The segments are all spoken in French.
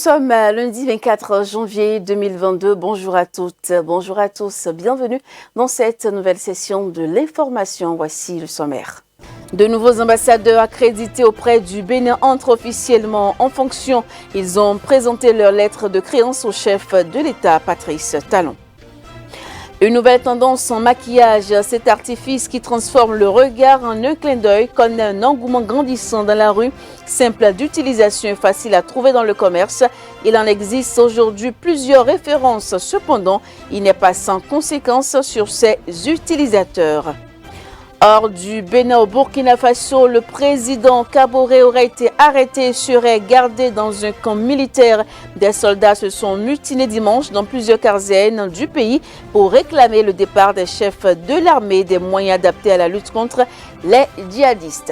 sommes lundi 24 janvier 2022. Bonjour à toutes, bonjour à tous. Bienvenue dans cette nouvelle session de l'information. Voici le sommaire. De nouveaux ambassadeurs accrédités auprès du Bénin entrent officiellement en fonction. Ils ont présenté leur lettre de créance au chef de l'État, Patrice Talon. Une nouvelle tendance en maquillage, cet artifice qui transforme le regard en un clin d'œil connaît un engouement grandissant dans la rue, simple d'utilisation et facile à trouver dans le commerce. Il en existe aujourd'hui plusieurs références, cependant, il n'est pas sans conséquences sur ses utilisateurs. Hors du Bénin au Burkina Faso, le président Kaboré aurait été arrêté et serait gardé dans un camp militaire. Des soldats se sont mutinés dimanche dans plusieurs casernes du pays pour réclamer le départ des chefs de l'armée et des moyens adaptés à la lutte contre les djihadistes.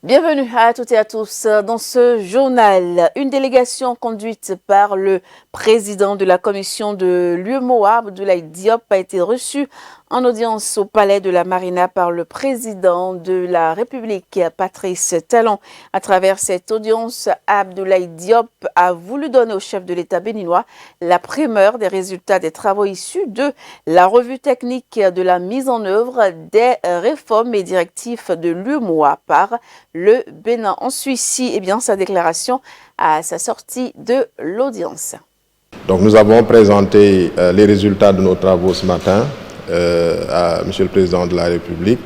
Bienvenue à toutes et à tous dans ce journal. Une délégation conduite par le président de la commission de l'UEMOA, Abdoulaye Diop, a été reçue en audience au palais de la Marina par le président de la République, Patrice Talon. À travers cette audience, Abdoulaye Diop a voulu donner au chef de l'État béninois la primeur des résultats des travaux issus de la revue technique de la mise en œuvre des réformes et directives de l'UEMOA par le Bénin. On suit ici sa déclaration à sa sortie de l'audience. Donc nous avons présenté les résultats de nos travaux ce matin à M. le Président de la République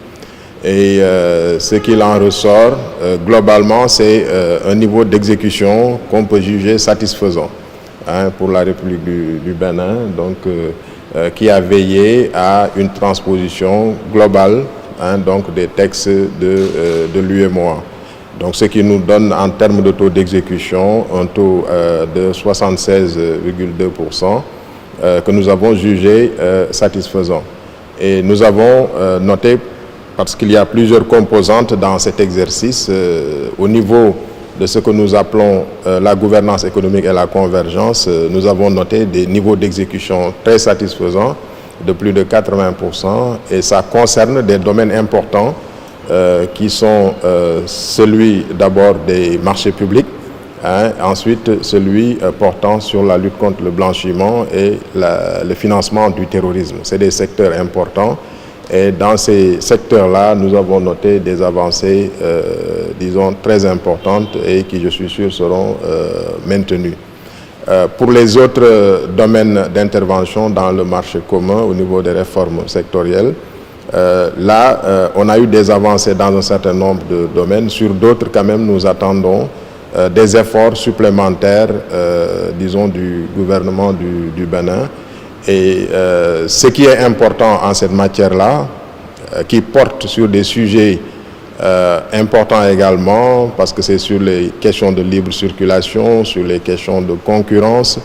et ce qu'il en ressort globalement c'est un niveau d'exécution qu'on peut juger satisfaisant pour la République du Bénin, donc qui a veillé à une transposition globale donc des textes de l'UEMOA. Donc ce qui nous donne en termes de taux d'exécution un taux de 76,2% que nous avons jugé satisfaisant. Et nous avons noté, parce qu'il y a plusieurs composantes dans cet exercice, au niveau de ce que nous appelons la gouvernance économique et la convergence, nous avons noté des niveaux d'exécution très satisfaisants de plus de 80%, et ça concerne des domaines importants qui sont celui d'abord des marchés publics, ensuite celui portant sur la lutte contre le blanchiment et le financement du terrorisme. C'est des secteurs importants et dans ces secteurs-là, nous avons noté des avancées, disons, très importantes et qui, je suis sûr, seront maintenues. Pour les autres domaines d'intervention dans le marché commun au niveau des réformes sectorielles, on a eu des avancées dans un certain nombre de domaines. Sur d'autres, quand même, nous attendons des efforts supplémentaires, disons, du gouvernement du Bénin. Et ce qui est important en cette matière-là, qui porte sur des sujets importants également, parce que c'est sur les questions de libre circulation, sur les questions de concurrence,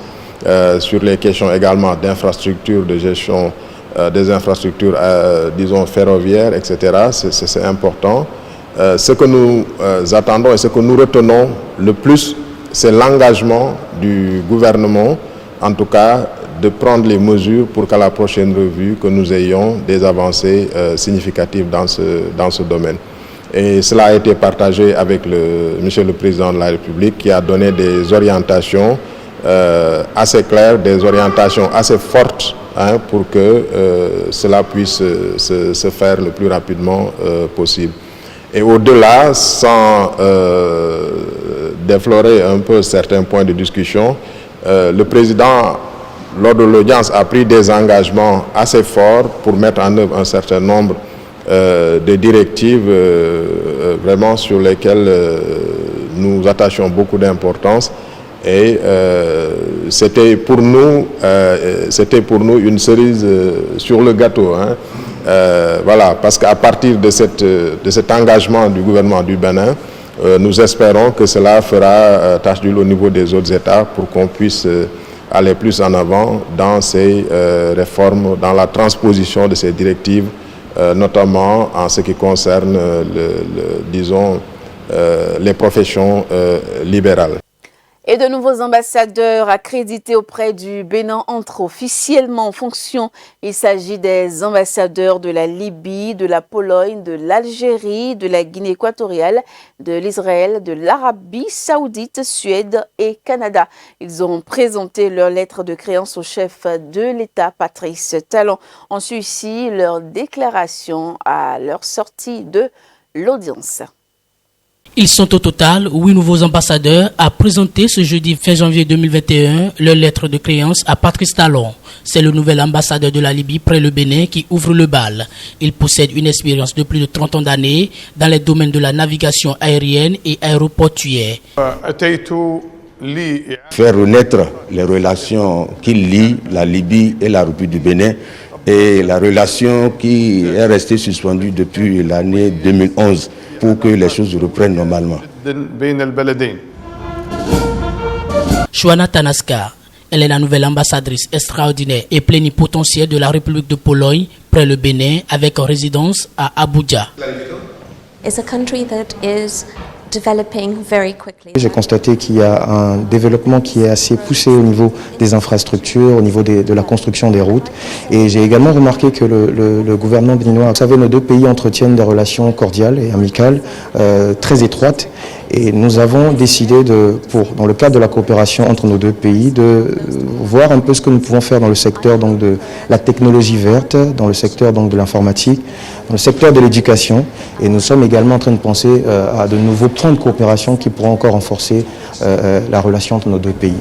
sur les questions également d'infrastructures, de gestion des infrastructures, disons, ferroviaires, etc. C'est important. Ce que nous attendons et ce que nous retenons le plus, c'est l'engagement du gouvernement, en tout cas, de prendre les mesures pour qu'à la prochaine revue, que nous ayons des avancées significatives dans ce domaine. Et cela a été partagé avec Monsieur le Président de la République, qui a donné des orientations assez claires, des orientations assez fortes, pour que cela puisse se faire le plus rapidement possible. Et au-delà, sans déflorer un peu certains points de discussion, le président, lors de l'audience, a pris des engagements assez forts pour mettre en œuvre un certain nombre de directives vraiment sur lesquelles nous attachions beaucoup d'importance. Et c'était pour nous une cerise sur le gâteau. Voilà, parce qu'à partir de cet engagement du gouvernement du Bénin, nous espérons que cela fera tâche d'huile au niveau des autres États pour qu'on puisse aller plus en avant dans ces réformes, dans la transposition de ces directives, notamment en ce qui concerne, disons, les professions libérales. Et de nouveaux ambassadeurs accrédités auprès du Bénin entrent officiellement en fonction. Il s'agit des ambassadeurs de la Libye, de la Pologne, de l'Algérie, de la Guinée équatoriale, de l'Israël, de l'Arabie saoudite, Suède et Canada. Ils auront présenté leur lettre de créance au chef de l'État, Patrice Talon. On suit ici leur déclaration à leur sortie de l'audience. Ils sont au total 8 nouveaux ambassadeurs à présenter ce jeudi 20 janvier 2021 leur lettre de créance à Patrice Talon. C'est le nouvel ambassadeur de la Libye près le Bénin qui ouvre le bal. Il possède une expérience de plus de 30 ans d'années dans les domaines de la navigation aérienne et aéroportuaire. Faire renaître les relations qui lient la Libye et la République du Bénin et la relation qui est restée suspendue depuis l'année 2011 pour que les choses reprennent normalement. Joanna Tanaska, elle est la nouvelle ambassadrice extraordinaire et plénipotentiaire de la République de Pologne près le Bénin avec résidence à Abuja. It's a country that is developing very quickly. J'ai constaté qu'il y a un développement qui est assez poussé au niveau des infrastructures, au niveau de la construction des routes. Et j'ai également remarqué que le gouvernement béninois, vous savez, nos deux pays entretiennent des relations cordiales et amicales, très étroites. Et nous avons décidé, dans le cadre de la coopération entre nos deux pays, de voir un peu ce que nous pouvons faire dans le secteur donc, de la technologie verte, dans le secteur donc, de l'informatique, dans le secteur de l'éducation. Et nous sommes également en train de penser à de nouveaux plans de coopération qui pourront encore renforcer la relation entre nos deux pays.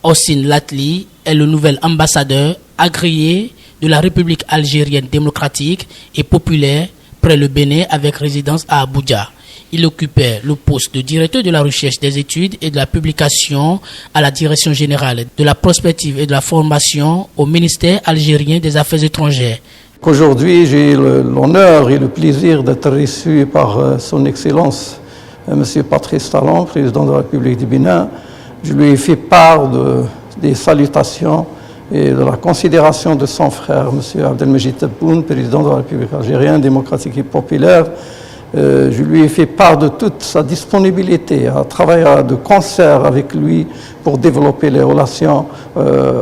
Hossein Latli est le nouvel ambassadeur agréé de la République algérienne démocratique et populaire près le Bénin avec résidence à Abuja. Il occupait le poste de directeur de la recherche, des études et de la publication à la direction générale de la prospective et de la formation au ministère algérien des Affaires étrangères. Aujourd'hui, j'ai l'honneur et le plaisir d'être reçu par son Excellence, M. Patrice Talon, président de la République du Bénin. Je lui ai fait part des salutations et de la considération de son frère, M. Abdelmejid Tebboune, président de la République algérienne, démocratique et populaire. Je lui ai fait part de toute sa disponibilité à travailler de concert avec lui pour développer les relations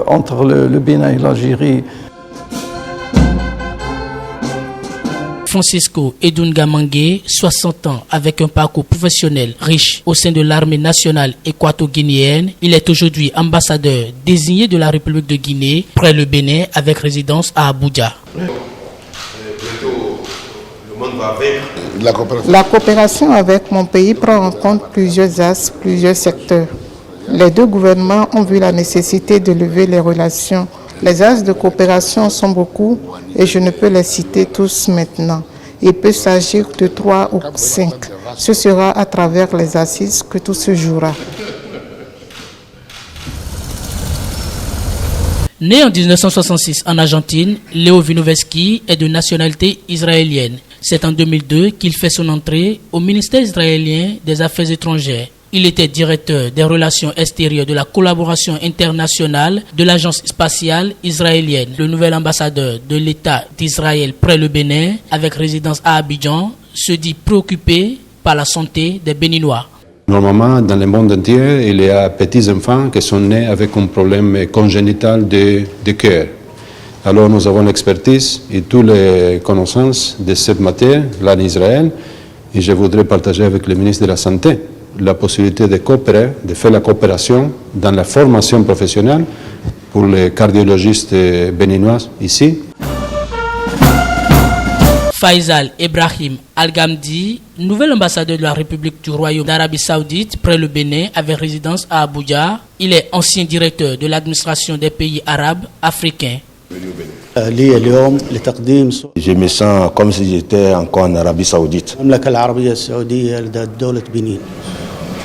entre le Bénin et l'Algérie. Francisco Edunga Mangué, 60 ans, avec un parcours professionnel riche au sein de l'armée nationale équato-guinéenne. Il est aujourd'hui ambassadeur désigné de la République de Guinée près le Bénin avec résidence à Abuja. La coopération avec mon pays prend en compte plusieurs axes, plusieurs secteurs. Les deux gouvernements ont vu la nécessité de lever les relations. Les axes de coopération sont beaucoup et je ne peux les citer tous maintenant. Il peut s'agir de 3 ou 5. Ce sera à travers les assises que tout se jouera. Né en 1966 en Argentine, Léo Winoveski est de nationalité israélienne. C'est en 2002 qu'il fait son entrée au ministère israélien des Affaires étrangères. Il était directeur des relations extérieures de la collaboration internationale de l'agence spatiale israélienne. Le nouvel ambassadeur de l'État d'Israël près le Bénin, avec résidence à Abidjan, se dit préoccupé par la santé des Béninois. Normalement, dans le monde entier, il y a petits enfants qui sont nés avec un problème congénital de cœur. Alors nous avons l'expertise et toutes les connaissances de cette matière là en Israël et je voudrais partager avec le ministre de la Santé la possibilité de coopérer, de faire la coopération dans la formation professionnelle pour les cardiologistes béninois ici. Faisal Ibrahim Al-Gamdi, nouvel ambassadeur de la République du Royaume d'Arabie Saoudite près le Bénin avec résidence à Abuja. Il est ancien directeur de l'administration des pays arabes africains. Je me sens comme si j'étais encore en Arabie Saoudite.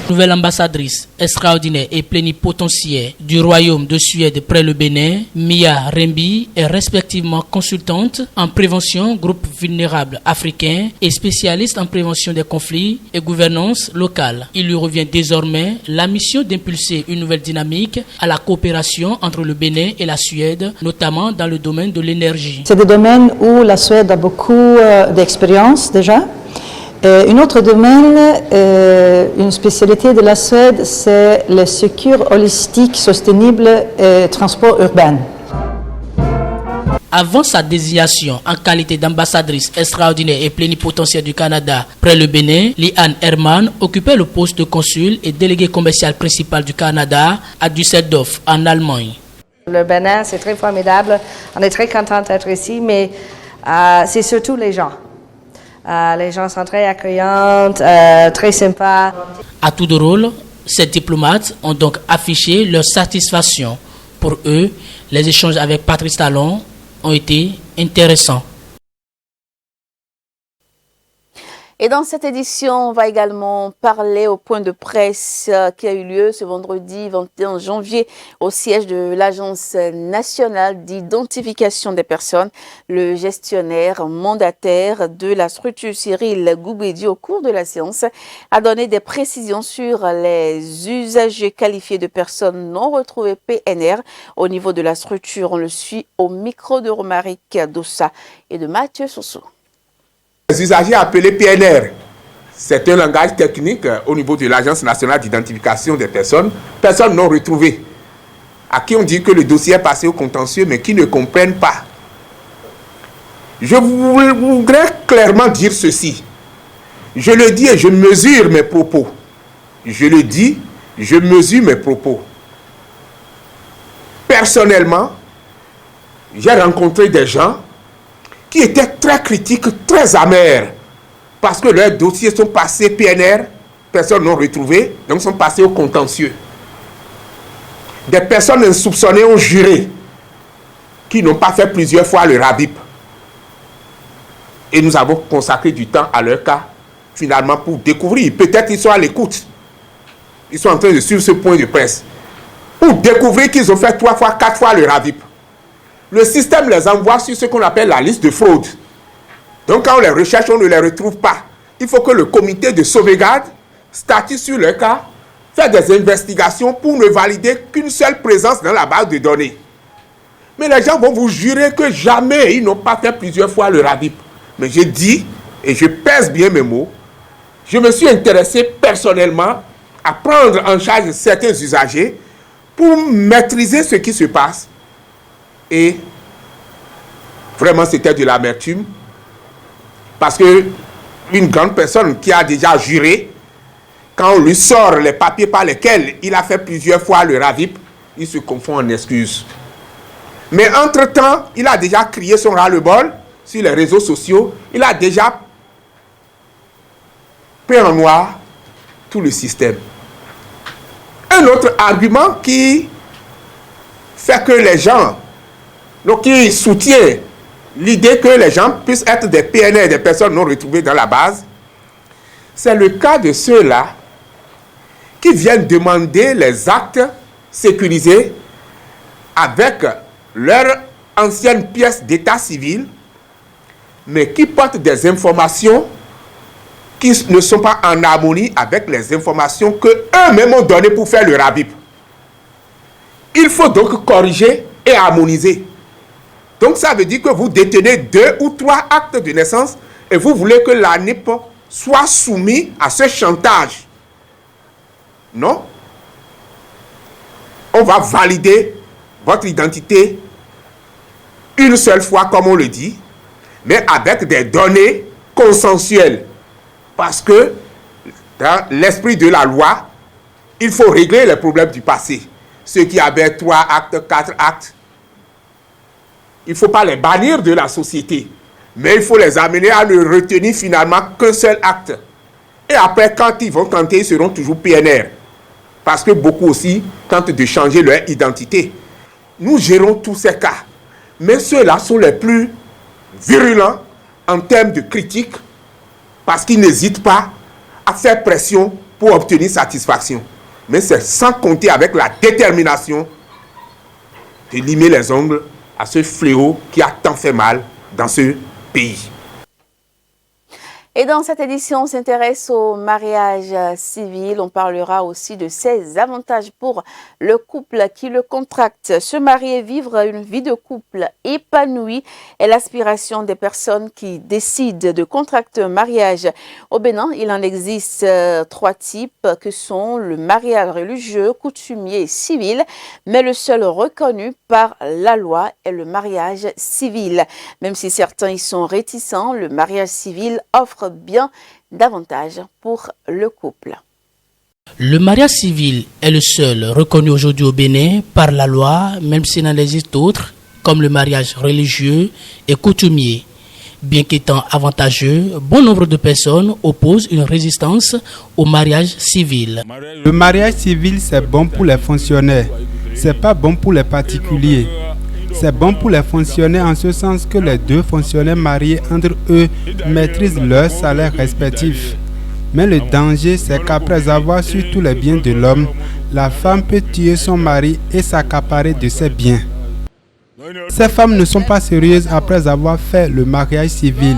Nouvelle ambassadrice extraordinaire et plénipotentiaire du Royaume de Suède près le Bénin, Mia Rembi est respectivement consultante en prévention groupe vulnérable africain et spécialiste en prévention des conflits et gouvernance locale. Il lui revient désormais la mission d'impulser une nouvelle dynamique à la coopération entre le Bénin et la Suède, notamment dans le domaine de l'énergie. C'est des domaines où la Suède a beaucoup d'expérience déjà. Une autre domaine, une spécialité de la Suède, c'est le secours holistique, sustainable et transport urbain. Avant sa désignation en qualité d'ambassadrice extraordinaire et plénipotentiaire du Canada près le Bénin, Liane Herman occupait le poste de consul et délégué commercial principal du Canada à Düsseldorf, en Allemagne. Le Bénin, c'est très formidable. On est très content d'être ici, mais c'est surtout les gens. Les gens sont très accueillants, très sympas. À tour de rôle, ces diplomates ont donc affiché leur satisfaction. Pour eux, les échanges avec Patrice Talon ont été intéressants. Et dans cette édition, on va également parler au point de presse qui a eu lieu ce vendredi 21 janvier au siège de l'Agence nationale d'identification des personnes. Le gestionnaire mandataire de la structure, Cyril Goubedi, au cours de la séance, a donné des précisions sur les usagers qualifiés de personnes non retrouvées PNR au niveau de la structure. On le suit au micro de Romaric Dossa et de Mathieu Sosso. Les usagers appelés PNR, c'est un langage technique au niveau de l'Agence nationale d'identification des personnes non retrouvées, à qui on dit que le dossier est passé au contentieux, mais qui ne comprennent pas. Je voudrais clairement dire ceci. Je le dis et je mesure mes propos. Je le dis, je mesure mes propos. Personnellement, j'ai rencontré des gens qui étaient très critiques, très amers, parce que leurs dossiers sont passés PNR, personnes non retrouvées, donc sont passés au contentieux. Des personnes insoupçonnées ont juré, qui n'ont pas fait plusieurs fois le RABIP. Et nous avons consacré du temps à leur cas, finalement, pour découvrir. Peut-être qu'ils sont à l'écoute. Ils sont en train de suivre ce point de presse. Pour découvrir qu'ils ont fait 3 fois, 4 fois le RABIP. Le système les envoie sur ce qu'on appelle la liste de fraude. Donc quand on les recherche, on ne les retrouve pas. Il faut que le comité de sauvegarde statue sur le cas, fait des investigations pour ne valider qu'une seule présence dans la base de données. Mais les gens vont vous jurer que jamais ils n'ont pas fait plusieurs fois le RABIP. Mais je dis, et je pèse bien mes mots, je me suis intéressé personnellement à prendre en charge certains usagers pour maîtriser ce qui se passe. Et vraiment, c'était de l'amertume. Parce que une grande personne qui a déjà juré, quand on lui sort les papiers par lesquels il a fait plusieurs fois le RABIP, il se confond en excuses. Mais entre-temps, il a déjà crié son ras-le-bol sur les réseaux sociaux. Il a déjà peint en noir tout le système. Un autre argument qui fait que les gens, donc qui soutient l'idée que les gens puissent être des PNR, des personnes non retrouvées dans la base, c'est le cas de ceux-là qui viennent demander les actes sécurisés avec leur ancienne pièce d'état civil, mais qui portent des informations qui ne sont pas en harmonie avec les informations qu'eux-mêmes ont données pour faire le RABIP. Il faut donc corriger et harmoniser. Donc ça veut dire que vous détenez 2 ou 3 actes de naissance et vous voulez que l'ANIP soit soumis à ce chantage. Non. On va valider votre identité une seule fois, comme on le dit, mais avec des données consensuelles. Parce que dans l'esprit de la loi, il faut régler les problèmes du passé. Ceux qui avaient 3 actes, 4 actes, il ne faut pas les bannir de la société, mais il faut les amener à ne retenir finalement qu'un seul acte. Et après, quand ils vont tenter, ils seront toujours PNR. Parce que beaucoup aussi tentent de changer leur identité. Nous gérons tous ces cas. Mais ceux-là sont les plus virulents en termes de critique, parce qu'ils n'hésitent pas à faire pression pour obtenir satisfaction. Mais c'est sans compter avec la détermination de limer les ongles à ce fléau qui a tant fait mal dans ce pays. Et dans cette édition, on s'intéresse au mariage civil. On parlera aussi de ses avantages pour le couple qui le contracte. Se marier, vivre une vie de couple épanouie est l'aspiration des personnes qui décident de contracter un mariage. Au Bénin, il en existe 3 types que sont le mariage religieux, coutumier et civil. Mais le seul reconnu par la loi est le mariage civil. Même si certains y sont réticents, le mariage civil offre bien davantage pour le couple. Le mariage civil est le seul reconnu aujourd'hui au Bénin par la loi, même s'il en existe d'autres, comme le mariage religieux et coutumier. Bien qu'étant avantageux, bon nombre de personnes opposent une résistance au mariage civil. Le mariage civil, c'est bon pour les fonctionnaires, c'est pas bon pour les particuliers. C'est bon pour les fonctionnaires en ce sens que les 2 fonctionnaires mariés entre eux maîtrisent leurs salaires respectifs. Mais le danger, c'est qu'après avoir su tous les biens de l'homme, la femme peut tuer son mari et s'accaparer de ses biens. Ces femmes ne sont pas sérieuses après avoir fait le mariage civil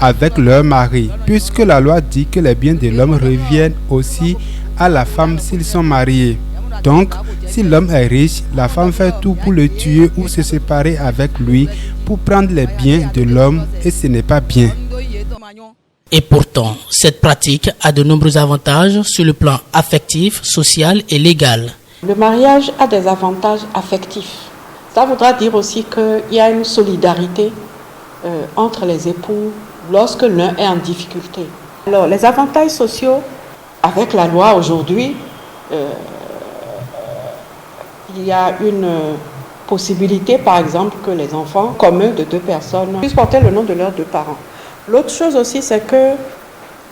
avec leur mari, puisque la loi dit que les biens de l'homme reviennent aussi à la femme s'ils sont mariés. Donc, si l'homme est riche, la femme fait tout pour le tuer ou se séparer avec lui pour prendre les biens de l'homme et ce n'est pas bien. Et pourtant, cette pratique a de nombreux avantages sur le plan affectif, social et légal. Le mariage a des avantages affectifs. Ça voudra dire aussi qu'il y a une solidarité entre les époux lorsque l'un est en difficulté. Alors, les avantages sociaux, avec la loi aujourd'hui, il y a une possibilité, par exemple, que les enfants communs de 2 personnes puissent porter le nom de leurs 2 parents. L'autre chose aussi, c'est que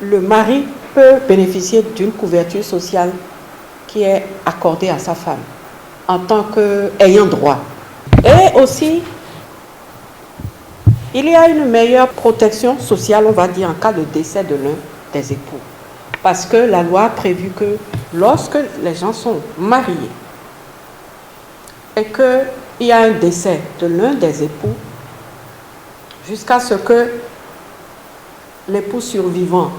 le mari peut bénéficier d'une couverture sociale qui est accordée à sa femme en tant qu'ayant droit. Et aussi, il y a une meilleure protection sociale, on va dire, en cas de décès de l'un des époux. Parce que la loi a prévu que lorsque les gens sont mariés, et qu'il y a un décès de l'un des époux, jusqu'à ce que l'époux survivant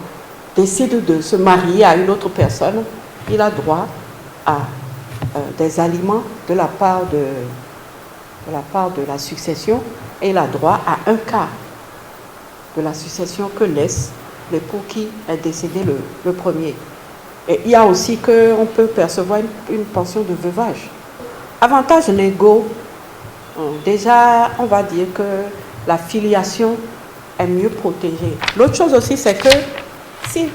décide de se marier à une autre personne, il a droit à des aliments de la part de la succession et il a droit à un quart de la succession que laisse l'époux qui est décédé le premier. Et il y a aussi qu'on peut percevoir une pension de veuvage. Avantages légaux, déjà on va dire que la filiation est mieux protégée. L'autre chose aussi, c'est que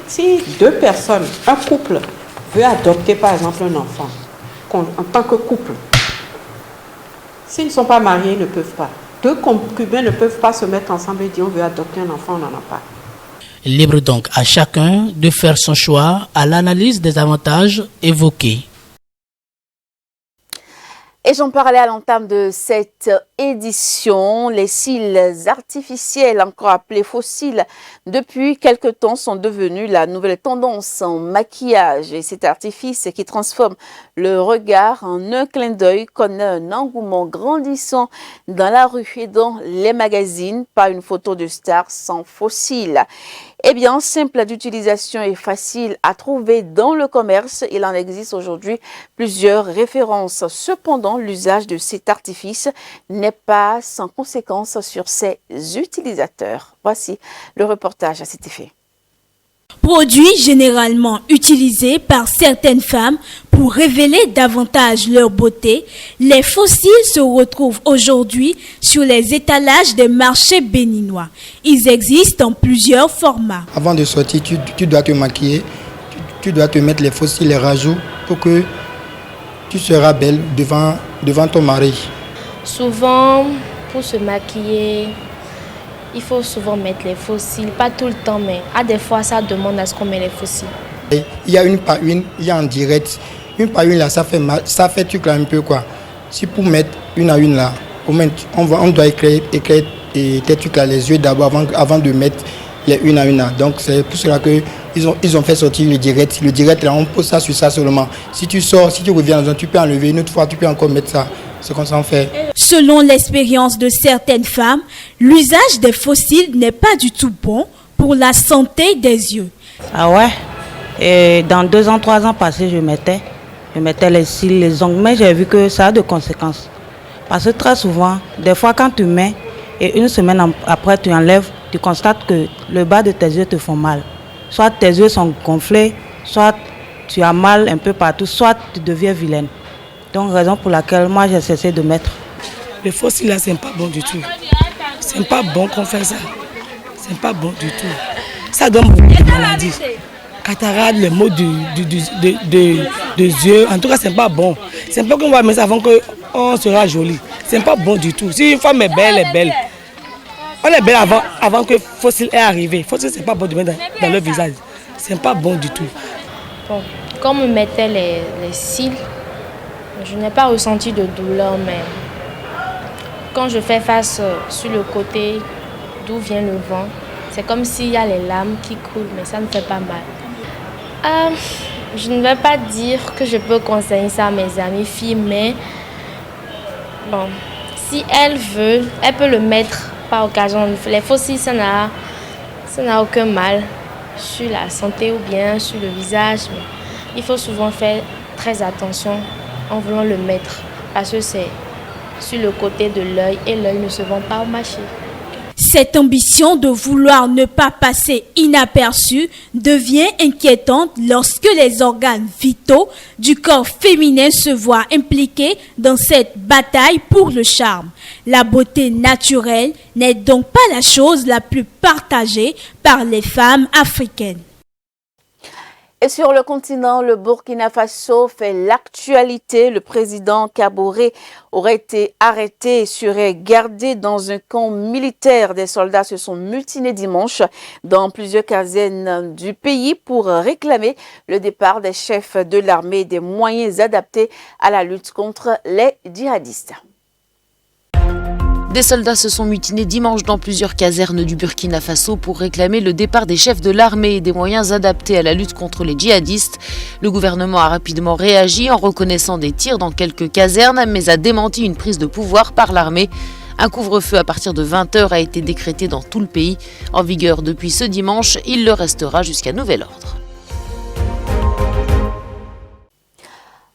si 2 personnes, un couple veut adopter par exemple un enfant, en tant que couple, s'ils ne sont pas mariés, ils ne peuvent pas. 2 concubins ne peuvent pas se mettre ensemble et dire on veut adopter un enfant, on n'en a pas. Libre donc à chacun de faire son choix à l'analyse des avantages évoqués. Et j'en parlais à l'entame de cette édition. Les cils artificiels, encore appelés fossiles, depuis quelque temps sont devenus la nouvelle tendance en maquillage. Et cet artifice qui transforme le regard en un clin d'œil connaît un engouement grandissant dans la rue et dans les magazines. Pas une photo de star sans fossiles. Eh bien, simple d'utilisation et facile à trouver dans le commerce. Il en existe aujourd'hui plusieurs références. Cependant, l'usage de cet artifice n'est pas sans conséquences sur ses utilisateurs. Voici le reportage à cet effet. Produits généralement utilisés par certaines femmes pour révéler davantage leur beauté, les fossiles se retrouvent aujourd'hui sur les étalages des marchés béninois. Ils existent en plusieurs formats. Avant de sortir, tu dois te maquiller, tu dois te mettre les fossiles, les rajouts pour que tu seras belle devant ton mari. Souvent, pour se maquiller, il faut souvent mettre les fossiles, pas tout le temps, mais à des fois, ça demande à ce qu'on met les fossiles. Il y a une par une, il y a en direct. Une par une, là, ça fait mal, ça fait truc là un peu quoi. Si pour mettre une à une là, on doit éclairer tes trucs là, les yeux d'abord avant de mettre les une à une là. Donc c'est pour cela qu'ils ont fait sortir le direct. Le direct là, on pose ça sur ça seulement. Si tu sors, si tu reviens, tu peux enlever une autre fois, tu peux encore mettre ça. C'est comme ça on fait. Selon l'expérience de certaines femmes, l'usage des fossiles n'est pas du tout bon pour la santé des yeux. Ah ouais, et dans 2 ans, 3 ans passés, je mettais les cils, les ongles, mais j'ai vu que ça a de conséquences. Parce que très souvent, des fois quand tu mets et 1 semaine après tu enlèves, tu constates que le bas de tes yeux te font mal. Soit tes yeux sont gonflés, soit tu as mal un peu partout, soit tu deviens vilaine. Donc raison pour laquelle moi j'ai cessé de mettre. Les faux cils là, c'est pas bon du tout. C'est pas bon qu'on fait ça. C'est pas bon du tout. Ça donne beaucoup de maladies. Cataracte, les maux des yeux, en tout cas c'est pas bon. C'est pas qu'on va mettre ça avant qu'on sera joli. C'est pas bon du tout. Si une femme est belle, elle est belle. On est belle avant que fossile est arrivé. Fossile c'est pas bon de mettre dans le visage. C'est pas bon du tout. Bon, quand on me mettait les cils, je n'ai pas ressenti de douleur, mais quand je fais face sur le côté d'où vient le vent, c'est comme s'il y a les lames qui coulent, mais ça ne fait pas mal. Je ne vais pas dire que je peux conseiller ça à mes amies filles, mais bon, si elles veulent, elles peuvent le mettre par occasion. Les faux cils, ça n'a aucun mal sur la santé ou bien sur le visage, mais il faut souvent faire très attention en voulant le mettre parce que c'est sur le côté de l'œil et l'œil ne se vend pas au marché. Cette ambition de vouloir ne pas passer inaperçu devient inquiétante lorsque les organes vitaux du corps féminin se voient impliqués dans cette bataille pour le charme. La beauté naturelle n'est donc pas la chose la plus partagée par les femmes africaines. Et sur le continent, le Burkina Faso fait l'actualité. Le président Kaboré aurait été arrêté et serait gardé dans un camp militaire. Des soldats se sont mutinés dimanche dans plusieurs casernes du pays pour réclamer le départ des chefs de l'armée et des moyens adaptés à la lutte contre les djihadistes. Des soldats se sont mutinés dimanche dans plusieurs casernes du Burkina Faso pour réclamer le départ des chefs de l'armée et des moyens adaptés à la lutte contre les djihadistes. Le gouvernement a rapidement réagi en reconnaissant des tirs dans quelques casernes, mais a démenti une prise de pouvoir par l'armée. Un couvre-feu à partir de 20h a été décrété dans tout le pays. En vigueur depuis ce dimanche, il le restera jusqu'à nouvel ordre.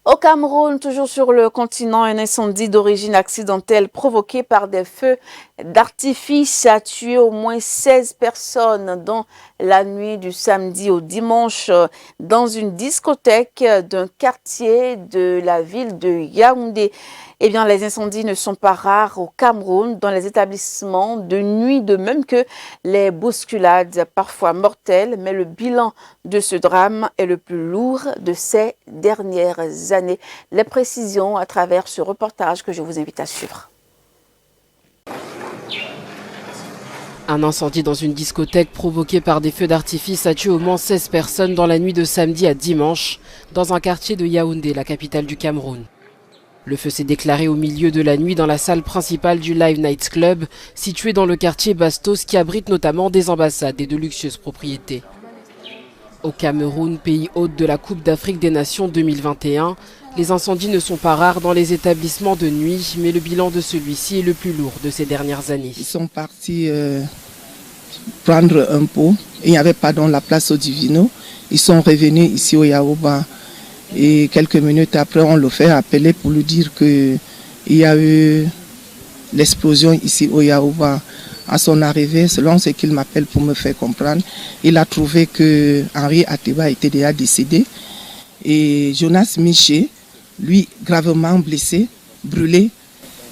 Au Cameroun, toujours sur le continent, un incendie d'origine accidentelle provoqué par des feux d'artifice a tué au moins 16 personnes dans la nuit du samedi au dimanche dans une discothèque d'un quartier de la ville de Yaoundé. Eh bien, les incendies ne sont pas rares au Cameroun dans les établissements de nuit, de même que les bousculades parfois mortelles. Mais le bilan de ce drame est le plus lourd de ces dernières années. Les précisions à travers ce reportage que je vous invite à suivre. Un incendie dans une discothèque provoqué par des feux d'artifice a tué au moins 16 personnes dans la nuit de samedi à dimanche dans un quartier de Yaoundé, la capitale du Cameroun. Le feu s'est déclaré au milieu de la nuit dans la salle principale du Live Nights Club, situé dans le quartier Bastos qui abrite notamment des ambassades et de luxueuses propriétés. Au Cameroun, pays hôte de la Coupe d'Afrique des Nations 2021, les incendies ne sont pas rares dans les établissements de nuit, mais le bilan de celui-ci est le plus lourd de ces dernières années. Ils sont partis prendre un pot, il n'y avait pas dans la place au Divino. Ils sont revenus ici au Yaouba. Et quelques minutes après, on le fait appeler pour lui dire qu'il y a eu l'explosion ici au Yaouba. À son arrivée, selon ce qu'il m'appelle pour me faire comprendre, il a trouvé que Henri Ateba était déjà décédé. Et Jonas Miché, lui, gravement blessé, brûlé,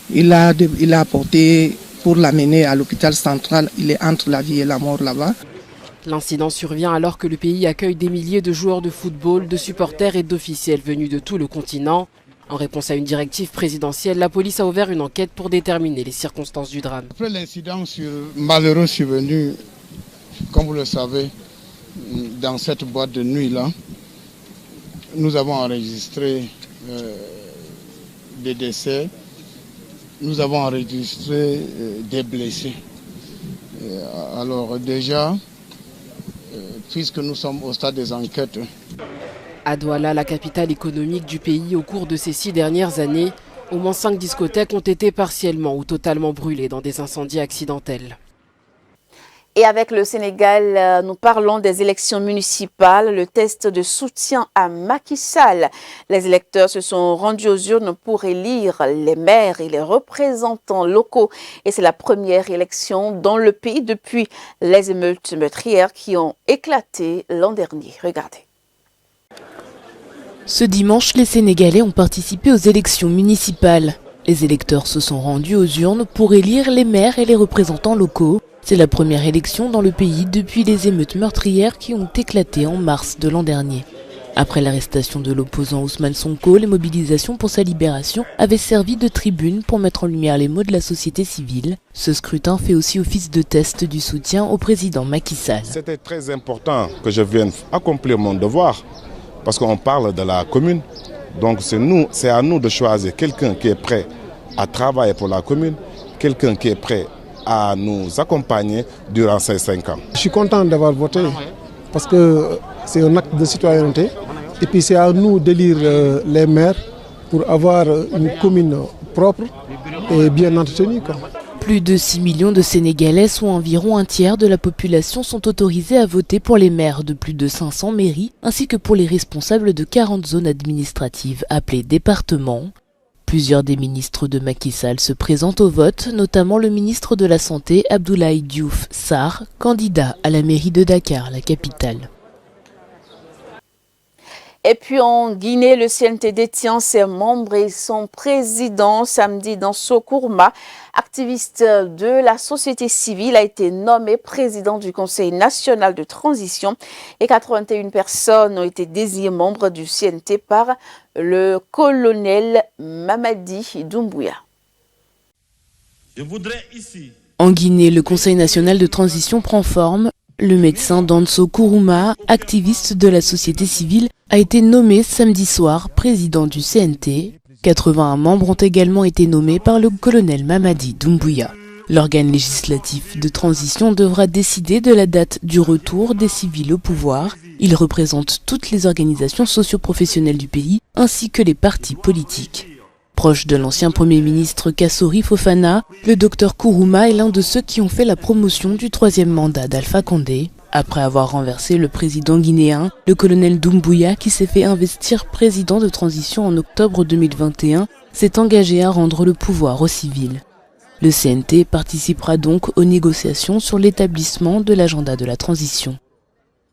il a apporté pour l'amener à l'hôpital central. Il est entre la vie et la mort là-bas. L'incident survient alors que le pays accueille des milliers de joueurs de football, de supporters et d'officiels venus de tout le continent. En réponse à une directive présidentielle, la police a ouvert une enquête pour déterminer les circonstances du drame. Après l'incident malheureux survenu, comme vous le savez, dans cette boîte de nuit-là, nous avons enregistré des décès, nous avons enregistré des blessés. Alors déjà, puisque nous sommes au stade des enquêtes. À Douala, la capitale économique du pays, au cours de ces 6 dernières années, au moins 5 discothèques ont été partiellement ou totalement brûlées dans des incendies accidentels. Et avec le Sénégal, nous parlons des élections municipales, le test de soutien à Macky Sall. Les électeurs se sont rendus aux urnes pour élire les maires et les représentants locaux. Et c'est la première élection dans le pays depuis les émeutes meurtrières qui ont éclaté l'an dernier. Regardez. Ce dimanche, les Sénégalais ont participé aux élections municipales. Les électeurs se sont rendus aux urnes pour élire les maires et les représentants locaux. C'est la première élection dans le pays depuis les émeutes meurtrières qui ont éclaté en mars de l'an dernier. Après l'arrestation de l'opposant Ousmane Sonko, les mobilisations pour sa libération avaient servi de tribune pour mettre en lumière les maux de la société civile. Ce scrutin fait aussi office de test du soutien au président Macky Sall. C'était très important que je vienne accomplir mon devoir parce qu'on parle de la commune. Donc c'est à nous de choisir quelqu'un qui est prêt à travailler pour la commune, quelqu'un qui est prêt à nous accompagner durant ces 5 ans. Je suis content d'avoir voté parce que c'est un acte de citoyenneté et puis c'est à nous d'élire les maires pour avoir une commune propre et bien entretenue. Plus de 6 millions de Sénégalais, soit environ un tiers de la population, sont autorisés à voter pour les maires de plus de 500 mairies ainsi que pour les responsables de 40 zones administratives appelées départements. Plusieurs des ministres de Macky Sall se présentent au vote, notamment le ministre de la Santé Abdoulaye Diouf Sarr, candidat à la mairie de Dakar, la capitale. Et puis en Guinée, le CNT détient ses membres et son président samedi dans Sokourma. Activiste de la société civile, a été nommé président du Conseil national de transition et 81 personnes ont été désignées membres du CNT par le colonel Mamadi Doumbouya. En Guinée, le Conseil national de transition prend forme. Le médecin Danso Kourouma, activiste de la société civile, a été nommé samedi soir président du CNT. 81 membres ont également été nommés par le colonel Mamadi Doumbouya. L'organe législatif de transition devra décider de la date du retour des civils au pouvoir. Il représente toutes les organisations socio-professionnelles du pays ainsi que les partis politiques. Proche de l'ancien Premier ministre Kassori Fofana, le docteur Kourouma est l'un de ceux qui ont fait la promotion du 3e mandat d'Alpha Condé. Après avoir renversé le président guinéen, le colonel Doumbouya, qui s'est fait investir président de transition en octobre 2021, s'est engagé à rendre le pouvoir aux civils. Le CNT participera donc aux négociations sur l'établissement de l'agenda de la transition.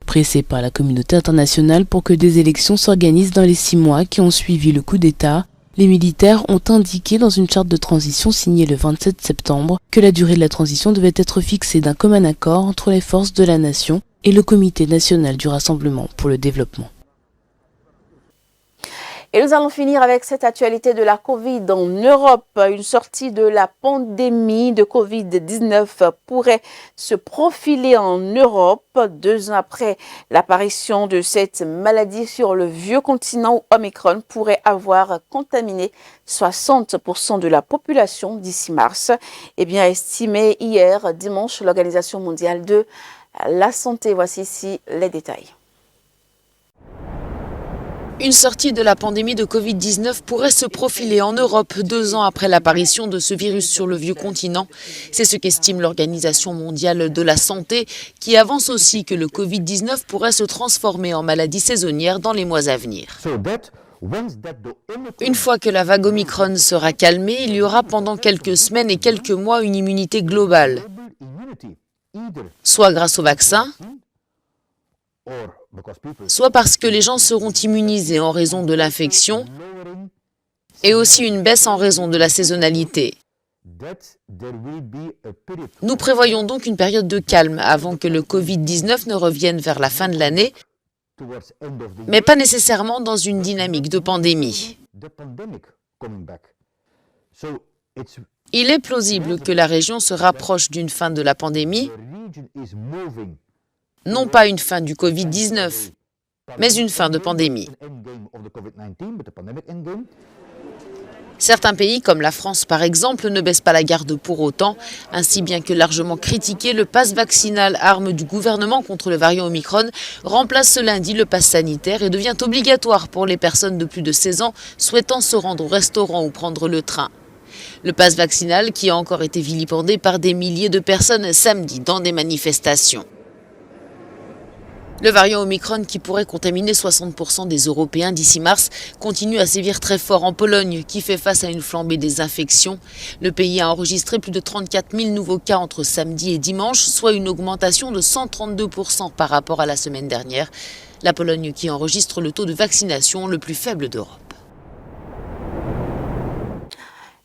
Pressé par la communauté internationale pour que des élections s'organisent dans les 6 mois qui ont suivi le coup d'État, les militaires ont indiqué dans une charte de transition signée le 27 septembre que la durée de la transition devait être fixée d'un commun accord entre les forces de la nation et le Comité national du Rassemblement pour le développement. Et nous allons finir avec cette actualité de la Covid en Europe. Une sortie de la pandémie de Covid-19 pourrait se profiler en Europe 2 ans après l'apparition de cette maladie sur le vieux continent où Omicron pourrait avoir contaminé 60% de la population d'ici mars. Eh bien, estimé hier, dimanche, l'Organisation mondiale de la santé. Voici ici les détails. Une sortie de la pandémie de Covid-19 pourrait se profiler en Europe 2 ans après l'apparition de ce virus sur le vieux continent. C'est ce qu'estime l'Organisation mondiale de la santé, qui avance aussi que le Covid-19 pourrait se transformer en maladie saisonnière dans les mois à venir. Une fois que la vague Omicron sera calmée, il y aura pendant quelques semaines et quelques mois une immunité globale, soit grâce au vaccin, soit parce que les gens seront immunisés en raison de l'infection et aussi une baisse en raison de la saisonnalité. Nous prévoyons donc une période de calme avant que le Covid-19 ne revienne vers la fin de l'année, mais pas nécessairement dans une dynamique de pandémie. Il est plausible que la région se rapproche d'une fin de la pandémie, non pas une fin du Covid-19, mais une fin de pandémie. Certains pays, comme la France par exemple, ne baissent pas la garde pour autant. Ainsi, bien que largement critiqué, le pass vaccinal, arme du gouvernement contre le variant Omicron, remplace ce lundi le pass sanitaire et devient obligatoire pour les personnes de plus de 16 ans souhaitant se rendre au restaurant ou prendre le train. Le pass vaccinal qui a encore été vilipendé par des milliers de personnes samedi dans des manifestations. Le variant Omicron, qui pourrait contaminer 60% des Européens d'ici mars, continue à sévir très fort en Pologne, qui fait face à une flambée des infections. Le pays a enregistré plus de 34 000 nouveaux cas entre samedi et dimanche, soit une augmentation de 132% par rapport à la semaine dernière. La Pologne qui enregistre le taux de vaccination le plus faible d'Europe.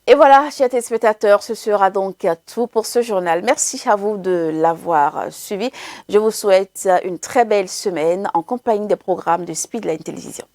Et voilà, chers téléspectateurs, ce sera donc tout pour ce journal. Merci à vous de l'avoir suivi. Je vous souhaite une très belle semaine en compagnie des programmes de Speedline Télévision.